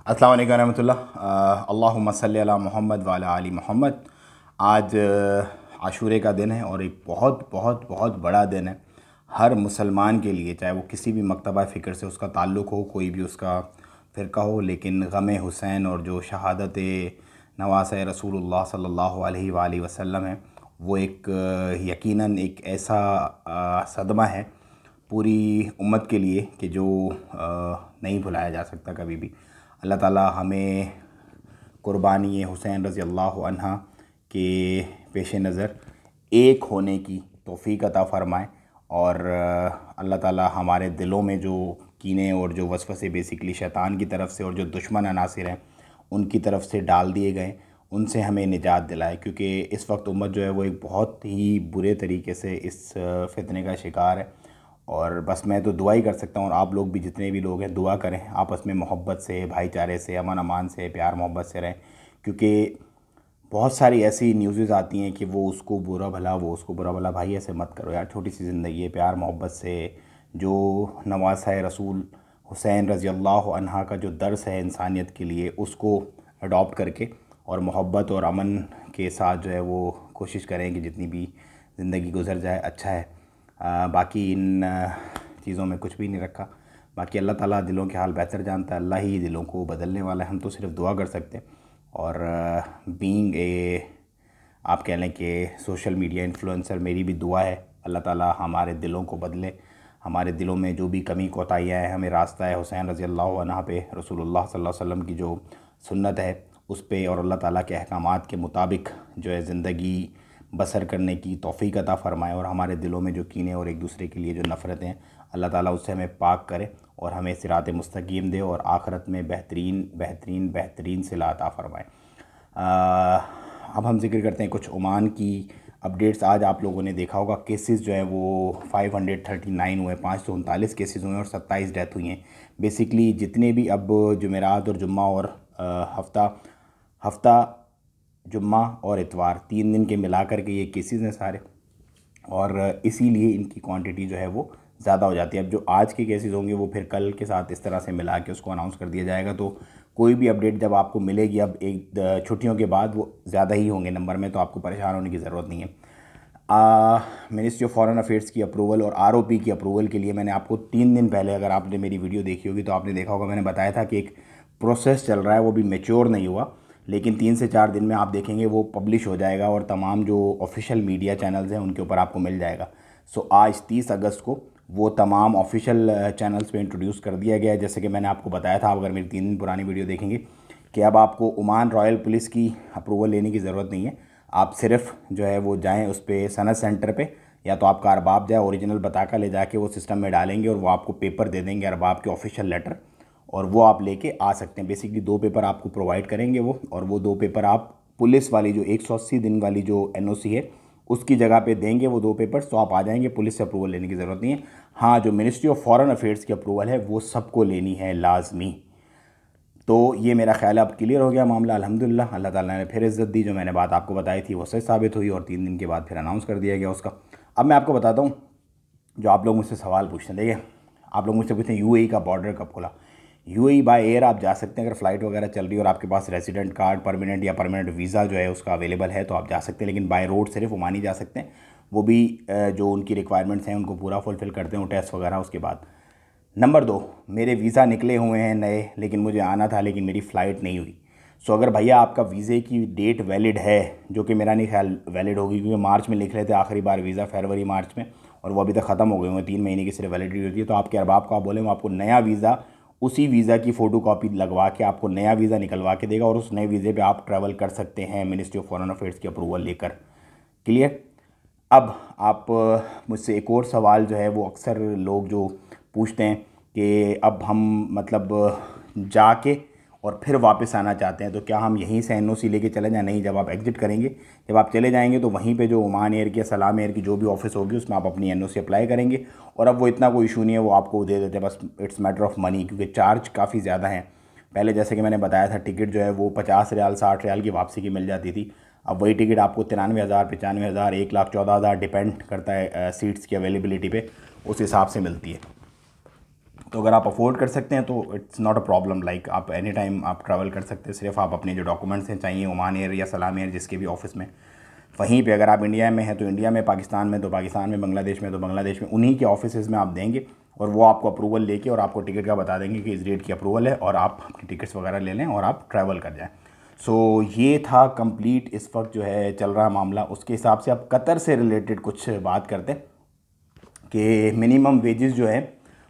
अस्सलाम वालेकुम रहमतुल्लाह। अल्लाहुम्मा सल्ली अला मोहम्मद व अला आलि मोहम्मद। आज आशूरे का दिन है और एक बहुत बहुत बहुत बड़ा दिन है हर मुसलमान के लिए, चाहे वो किसी भी मकतबा फ़िक्र से उसका ताल्लुक़ हो, कोई भी उसका फ़िरका हो। लेकिन ग़म हुसैन और जो शहादत नवासा रसूलुल्लाह सल्लल्लाहु अलैहि वालैहि वसल्लम है, वो एक यकीनन एक ऐसा सदमा है पूरी उम्मत के लिए कि जो नहीं भुलाया जा सकता कभी भी। अल्लाह ताला हमें कुर्बानी हुसैन रज़ी अल्लाह अन्हा के पेश नज़र एक होने की तौफ़ीक़ अता फ़रमाए और अल्लाह ताला हमारे दिलों में जो कीने और जो वसवसे बेसिकली शैतान की तरफ से और जो दुश्मन अनासिर हैं उनकी तरफ से डाल दिए गए, उनसे हमें निजात दिलाए। क्योंकि इस वक्त उम्मत जो है वो एक बहुत ही बुरे तरीके से इस फितने का शिकार है। और बस मैं तो दुआ ही कर सकता हूँ, और आप लोग भी जितने भी लोग हैं दुआ करें, आपस में मोहब्बत से, भाईचारे से, अमन अमान से, प्यार मोहब्बत से रहें। क्योंकि बहुत सारी ऐसी न्यूज़ आती हैं कि वो उसको बुरा भला, वो उसको बुरा भला। भाई ऐसे मत करो यार, छोटी सी ज़िंदगी है, प्यार मोहब्बत से जो नवासा रसूल हुसैन रज़ी अल्लाह अन्हा का जो दर्स है इंसानियत के लिए, उसको अडॉप्ट करके और मोहब्बत और अमन के साथ जो है वो कोशिश करें कि जितनी भी ज़िंदगी गुजर जाए अच्छा है। बाकी इन चीज़ों में कुछ भी नहीं रखा। बाकी अल्लाह ताला दिलों के हाल बेहतर जानता है, अल्लाह ही दिलों को बदलने वाला है, हम तो सिर्फ दुआ कर सकते हैं। और बीइंग ए आप कह लें कि सोशल मीडिया इन्फ्लुएंसर, मेरी भी दुआ है अल्लाह ताला हमारे दिलों को बदले, हमारे दिलों में जो भी कमी कोताहियाँ हैं, हमें रास्ता है हुसैन रज़ी अल्लाह अन्हा पे, रसूलुल्लाह सल्लल्लाहु अलैहि वसल्लम की जो सुन्नत है उस पे और अल्लाह ताला के अहकामात के मुताबिक जो है ज़िंदगी बसर करने की तौफ़ीक़ अता फ़रमाए। और हमारे दिलों में जो कीने और एक दूसरे के लिए जो नफ़रतें हैं, अल्लाह ताला उससे हमें पाक करे और हमें सिरात मुस्तकीम दे और आखिरत में बेहतरीन बेहतरीन बेहतरीन सिला अता फ़रमाए। अब हम जिक्र करते हैं कुछ ओमान की अपडेट्स। आज आप लोगों ने देखा होगा केसेस जो हैं वो 539 हुए, 539 केसेस हुए और 27 डेथ हुई हैं। बेसिकली जितने भी अब जुमेरात और जुम्मा और हफ्ता जुम्मा और इतवार 3 दिन के मिला कर के ये केसेस हैं सारे, और इसीलिए इनकी क्वांटिटी जो है वो ज़्यादा हो जाती है। अब जो आज के केसेस होंगे वो फिर कल के साथ इस तरह से मिला के उसको अनाउंस कर दिया जाएगा। तो कोई भी अपडेट जब आपको मिलेगी अब एक छुट्टियों के बाद, वो ज़्यादा ही होंगे नंबर में, तो आपको परेशान होने की ज़रूरत नहीं है। मिनिस्ट्री ऑफ फॉरेन अफेयर्स की अप्रूवल और आरओपी की अप्रूवल के लिए मैंने आपको 3 दिन पहले, अगर आपने मेरी वीडियो देखी होगी तो आपने देखा होगा, मैंने बताया था कि एक प्रोसेस चल रहा है, वो भी मैच्योर नहीं हुआ, लेकिन 3 से 4 दिन में आप देखेंगे वो पब्लिश हो जाएगा और तमाम जो ऑफिशियल मीडिया चैनल्स हैं उनके ऊपर आपको मिल जाएगा। सो आज 30 अगस्त को वो तमाम ऑफिशियल चैनल्स पे इंट्रोड्यूस कर दिया गया है। जैसे कि मैंने आपको बताया था, अगर मेरी 3 दिन पुरानी वीडियो देखेंगे, कि अब आपको ओमान रॉयल पुलिस की अप्रूवल लेने की ज़रूरत नहीं है। आप सिर्फ जो है वो जाएँ उस पर सनत सेंटर पे, या तो आपका अरबाब जाए ओरिजिनल बता कर ले जाके वो सिस्टम में डालेंगे और वो आपको पेपर दे देंगे अरबाब के ऑफिशियल लेटर, और वो आप लेके आ सकते हैं। बेसिकली 2 पेपर आपको प्रोवाइड करेंगे वो, और वो 2 पेपर आप पुलिस वाली जो 180 दिन वाली जो एनओसी है उसकी जगह पे देंगे वो 2 पेपर्स, तो आप आ जाएंगे। पुलिस से अप्रूवल लेने की ज़रूरत नहीं है। हाँ, जो मिनिस्ट्री ऑफ फॉरेन अफेयर्स की अप्रूवल है वो सबको लेनी है लाजमी। तो ये मेरा ख्याल है अब क्लियर हो गया मामला, अल्हम्दुलिल्लाह। अल्लाह ताला ने फिर इज़्ज़त दी, जो मैंने बात आपको बताई थी वो सच साबित हुई, और 3 दिन के बाद फिर अनाउंस कर दिया गया उसका। अब मैं आपको बताता हूँ, जो आप लोग मुझसे सवाल पूछते हैं, देखिए आप लोग मुझसे पूछते हैं यूएई का बॉर्डर कब खुला। यूएई बाय एयर आप जा सकते हैं, अगर फ़्लाइट वगैरह चल रही है और आपके पास रेजिडेंट कार्ड, परमानेंट या परमानेंट वीज़ा जो है उसका अवेलेबल है तो आप जा सकते हैं। लेकिन बाय रोड सिर्फ ओमान ही जा सकते हैं, वो भी जो उनकी रिक्वायरमेंट्स हैं उनको पूरा फुलफ़िल करते हैं, टेस्ट वगैरह उसके बाद। नंबर 2, मेरे वीज़ा निकले हुए हैं नए, लेकिन मुझे आना था, लेकिन मेरी फ़्लाइट नहीं हुई। सो अगर भैया आपका वीज़े की डेट वैलिड है, जो कि मेरा नहीं ख्याल वैलिड होगी, क्योंकि मार्च में लिख रहे थे आखिरी बार वीज़ा, फरवरी मार्च में, और वो अभी तक ख़त्म हो गए हुए हैं, 3 महीने की सिर्फ वैलिडिटी होती है। तो आपके अरबाब को आप बोलें वो आपको नया वीज़ा, उसी वीज़ा की फ़ोटो कॉपी लगवा के आपको नया वीज़ा निकलवा के देगा, और उस नए वीज़े पे आप ट्रैवल कर सकते हैं मिनिस्ट्री ऑफ फॉरेन अफेयर्स की अप्रूवल लेकर। क्लियर। अब आप मुझसे एक और सवाल जो है वो अक्सर लोग जो पूछते हैं कि अब हम मतलब जाके और फिर वापस आना चाहते हैं, तो क्या हम यहीं से एनओसी लेके चले जाएं? नहीं, जब आप एग्ज़िट करेंगे, जब आप चले जाएंगे तो वहीं पे जो ओमान एयर की या सलाम एयर की जो भी ऑफिस होगी उसमें आप अपनी एनओसी अप्लाई करेंगे, और अब वो इतना कोई इशू नहीं है, वो आपको दे देते हैं। बस इट्स मैटर ऑफ मनी, क्योंकि चार्ज काफ़ी ज़्यादा हैं। पहले जैसे कि मैंने बताया था, टिकट जो है वो 50 रियाल 60 रियाल की वापसी की मिल जाती थी। अब वही टिकट आपको 93,000 95,000 1,14,000 डिपेंड करता है सीट्स की अवेलेबिलिटी पे, उस हिसाब से मिलती है। तो अगर आप अफोर्ड कर सकते हैं तो it's not a problem, like आप एनी टाइम आप ट्रैवल कर सकते हैं। सिर्फ आप अपने जो डॉक्यूमेंट्स हैं चाहिए ओमान एयर या सलाम एयर जिसके भी ऑफिस में, वहीं पे अगर आप इंडिया में हैं तो इंडिया में, पाकिस्तान में तो पाकिस्तान में, बांग्लादेश में तो बांग्लादेश में, उन्हीं के ऑफिस में आप देंगे और वो आपको अप्रूवल लेके और आपको टिकट का बता देंगे कि इस डेट की अप्रूवल है और आप अपनी टिकट्स वगैरह ले लें और आप ट्रैवल कर जाएँ। सो ये था कंप्लीट इस वक्त जो है चल रहा मामला। उसके हिसाब से अब कतर से रिलेटेड कुछ बात करते हैं कि मिनिमम वेजेस जो है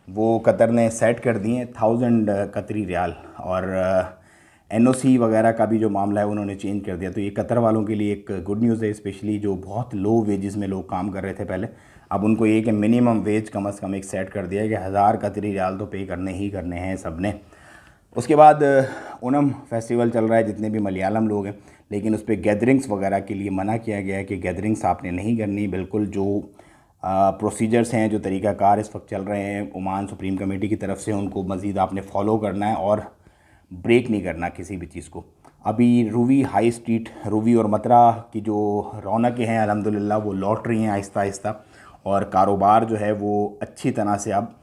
वो कतर ने सेट कर दिए हैं 1000 कतरी रियाल, और एनओसी वगैरह का भी जो मामला है उन्होंने चेंज कर दिया। तो ये कतर वालों के लिए एक गुड न्यूज़ है, स्पेशली जो बहुत लो वेजेस में लोग काम कर रहे थे पहले। अब उनको ये कि मिनिमम वेज कम से कम एक सेट कर दिया है कि 1000 कतरी रियाल तो पे करने ही करने हैं सब ने। उसके बाद ओणम फेस्टिवल चल रहा है, जितने भी मलयालम लोग हैं, लेकिन उस पर गैदरिंग्स वगैरह के लिए मना किया गया है कि गैदरिंग्स आपने नहीं करनी। बिल्कुल जो प्रोसीजर्स हैं, जो तरीक़ाकार इस वक्त चल रहे हैं ओमान सुप्रीम कमेटी की तरफ से, उनको मज़ीद आपने फॉलो करना है और ब्रेक नहीं करना किसी भी चीज़ को। अभी रूवी हाई स्ट्रीट, रूवी और मतरा की जो रौनकें हैं अल्हम्दुलिल्लाह वो लौट रही हैं आहिस्ता आहिस्ता, और कारोबार जो है वो अच्छी तरह से अब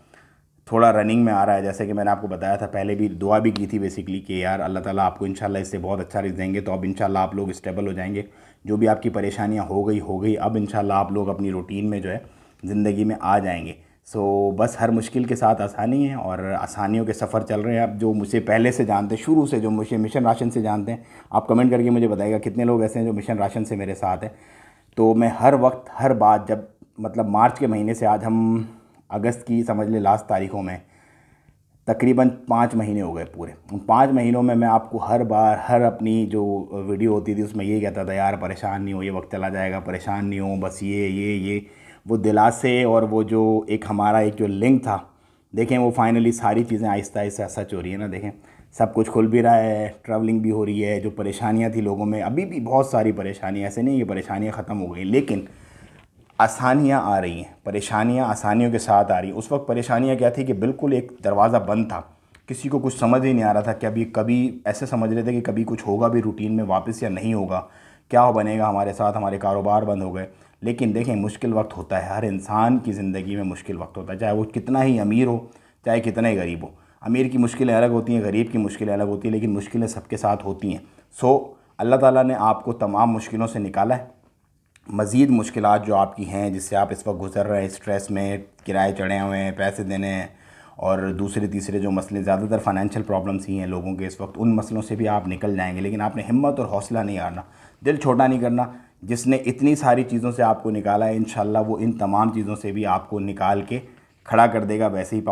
थोड़ा रनिंग में आ रहा है। जैसे कि मैंने आपको बताया था, पहले भी दुआ भी की थी बेसिकली कि यार अल्लाह ताला आपको इंशाल्लाह इससे बहुत अच्छा रिज़्क देंगे, तो अब इंशाल्लाह आप लोग स्टेबल हो जाएंगे। जो भी आपकी परेशानियां हो गई, अब इंशाल्लाह आप लोग अपनी रूटीन में जो है ज़िंदगी में आ जाएंगे। सो बस हर मुश्किल के साथ आसानी है और आसानियों के सफ़र चल रहे हैं। अब जो मुझे पहले से जानते हैं, शुरू से जो मुझे मिशन राशन से जानते हैं, आप कमेंट करके मुझे बताइएगा कितने लोग ऐसे हैं जो मिशन राशन से मेरे साथ हैं। तो मैं हर वक्त हर बात, जब मतलब मार्च के महीने से आज हम अगस्त की समझ ले लास्ट तारीख़ों में तकरीबन 5 महीने हो गए पूरे। उन 5 महीनों में मैं आपको हर बार हर अपनी जो वीडियो होती थी उसमें ये कहता था यार परेशान नहीं हो, ये वक्त चला जाएगा, परेशान नहीं हो, बस ये वो दिलासे और वो जो एक हमारा एक जो लिंक था, देखें वो फाइनली सारी चीज़ें आहिस्ता आहिस्ता सच हो रही है ना। देखें सब कुछ खुल भी रहा है, ट्रैवलिंग भी हो रही है। जो परेशानियाँ थी लोगों में, अभी भी बहुत सारी परेशानियाँ, ऐसे नहीं कि परेशानियाँ ख़त्म हो गई, लेकिन आसानियाँ आ रही हैं। परेशानियाँ आसानियों के साथ आ रही हैं। उस वक्त परेशानियाँ क्या थी कि बिल्कुल एक दरवाज़ा बंद था, किसी को कुछ समझ ही नहीं आ रहा था कि अभी कभी ऐसे समझ रहे थे कि कभी कुछ होगा भी रूटीन में वापस या नहीं होगा, क्या बनेगा हमारे साथ, हमारे कारोबार बंद हो गए। लेकिन देखें मुश्किल वक्त होता है, हर इंसान की ज़िंदगी में मुश्किल वक्त होता है, चाहे वो कितना ही अमीर हो चाहे कितना ही गरीब हो। अमीर की मुश्किलें अलग होती हैं, गरीब की मुश्किलें अलग होती हैं, लेकिन मुश्किलें सबके साथ होती हैं। सो अल्लाह ताला ने आपको तमाम मुश्किलों से निकाला है। मज़ीद मुश्किलात जो आपकी हैं, जिससे आप इस वक्त गुज़र रहे हैं, स्ट्रेस में, किराए चढ़े हुए हैं, पैसे देने हैं, और दूसरे तीसरे जो मसले, ज़्यादातर फाइनेंशियल प्रॉब्लम्स ही हैं लोगों के इस वक्त, उन मसलों से भी आप निकल जाएंगे। लेकिन आपने हिम्मत और हौसला नहीं हारना, दिल छोटा नहीं करना। जिसने इतनी सारी चीज़ों से आपको निकाला है, इंशाल्लाह वो इन तमाम चीज़ों से भी आपको निकाल के खड़ा कर देगा। वैसे ही